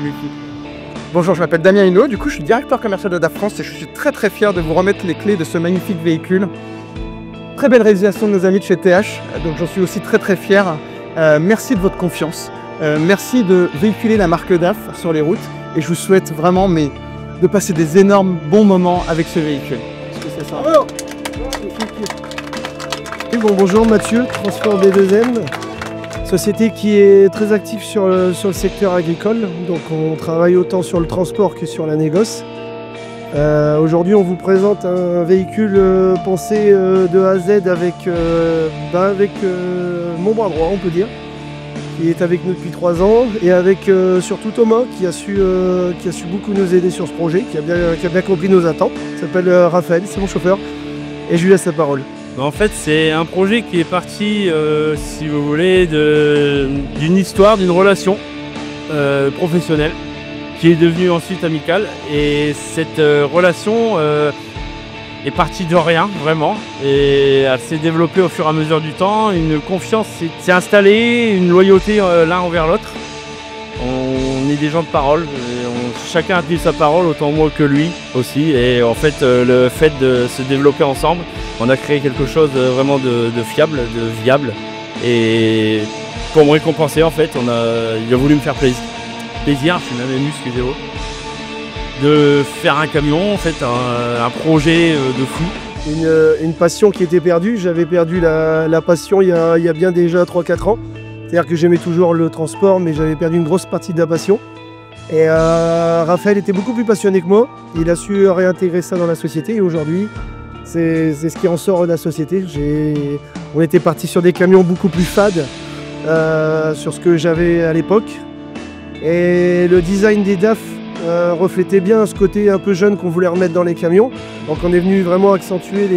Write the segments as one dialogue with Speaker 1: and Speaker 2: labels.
Speaker 1: multi. Bonjour, je m'appelle Damien Hinault, du coup je suis directeur commercial de DAF France et je suis très fier de vous remettre les clés de ce magnifique véhicule. Très belle réalisation de nos amis de chez TH, donc j'en suis aussi très fier. Merci de votre confiance, merci de véhiculer la marque DAF sur les routes et je vous souhaite vraiment de passer des énormes bons moments avec ce véhicule. Parce que c'est ça.
Speaker 2: Et bon, bonjour Mathieu, Transport B2M, société qui est très active sur le secteur agricole, donc on travaille autant sur le transport que sur la négoce. Aujourd'hui on vous présente un véhicule pensé de A à Z avec mon bras droit on peut dire, qui est avec nous depuis 3 ans, et avec surtout Thomas qui a su beaucoup nous aider sur ce projet, qui a bien compris nos attentes. Il s'appelle Raphaël, c'est mon chauffeur, et je lui laisse la parole.
Speaker 3: En fait, c'est un projet qui est parti, si vous voulez, d'une histoire, d'une relation professionnelle qui est devenue ensuite amicale. Et cette relation est partie de rien, vraiment. Et elle s'est développée au fur et à mesure du temps. Une confiance s'est installée, une loyauté l'un envers l'autre. On est des gens de parole. Chacun a tenu sa parole, autant moi que lui aussi. Et en fait, le fait de se développer ensemble, on a créé quelque chose vraiment de fiable, de viable. Et pour me récompenser, en fait, il a voulu me faire plaisir. Je suis même ému, excusez-moi. De faire un camion, en fait, un projet de fou.
Speaker 2: Une passion qui était perdue. J'avais perdu la passion il y a bien déjà 3-4 ans. C'est-à-dire que j'aimais toujours le transport, mais j'avais perdu une grosse partie de la passion. Et Raphaël était beaucoup plus passionné que moi. Il a su réintégrer ça dans la société et aujourd'hui, c'est ce qui en sort de la société. On était parti sur des camions beaucoup plus fades, sur ce que j'avais à l'époque. Et le design des DAF reflétait bien ce côté un peu jeune qu'on voulait remettre dans les camions. Donc on est venu vraiment accentuer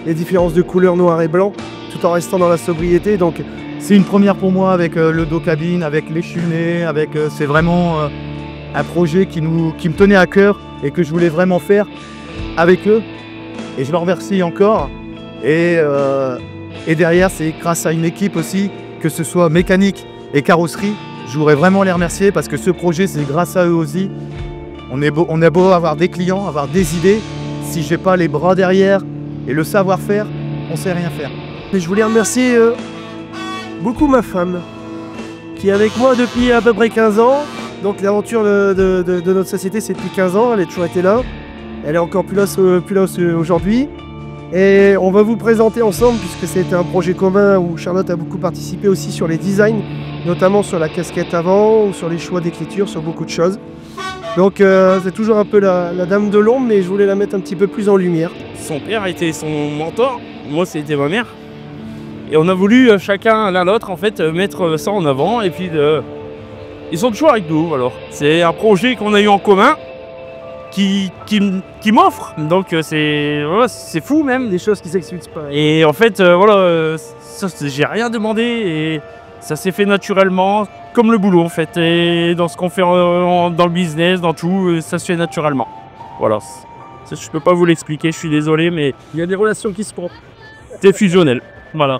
Speaker 2: les différences de couleurs noir et blanc, tout en restant dans la sobriété. Donc
Speaker 4: c'est une première pour moi avec le dos cabine, avec les chenets, c'est vraiment un projet qui me tenait à cœur et que je voulais vraiment faire avec eux. Et je leur remercie encore. Et derrière, c'est grâce à une équipe aussi, que ce soit mécanique et carrosserie. Je voudrais vraiment les remercier parce que ce projet, c'est grâce à eux aussi. On a beau avoir des clients, avoir des idées. Si j'ai pas les bras derrière et le savoir-faire, on sait rien faire.
Speaker 2: Et je voulais remercier beaucoup ma femme, qui est avec moi depuis à peu près 15 ans. Donc l'aventure de notre société, c'est depuis 15 ans, elle a toujours été là. Elle est encore plus là aujourd'hui. Et on va vous présenter ensemble, puisque c'était un projet commun où Charlotte a beaucoup participé aussi sur les designs, notamment sur la casquette avant, ou sur les choix d'écriture, sur beaucoup de choses. Donc c'est toujours un peu la dame de l'ombre, mais je voulais la mettre un petit peu plus en lumière.
Speaker 3: Son père était son mentor, moi c'était ma mère. Et on a voulu chacun l'un l'autre en fait mettre ça en avant et puis ils sont toujours avec nous alors. C'est un projet qu'on a eu en commun qui m'offre, donc c'est fou même des choses qui s'expliquent pas. Et en fait j'ai rien demandé et ça s'est fait naturellement comme le boulot en fait. Et dans ce qu'on fait dans le business, dans tout, ça se fait naturellement. Voilà, ça, je peux pas vous l'expliquer, je suis désolé mais il y a des relations qui se font. C'est fusionnel, voilà.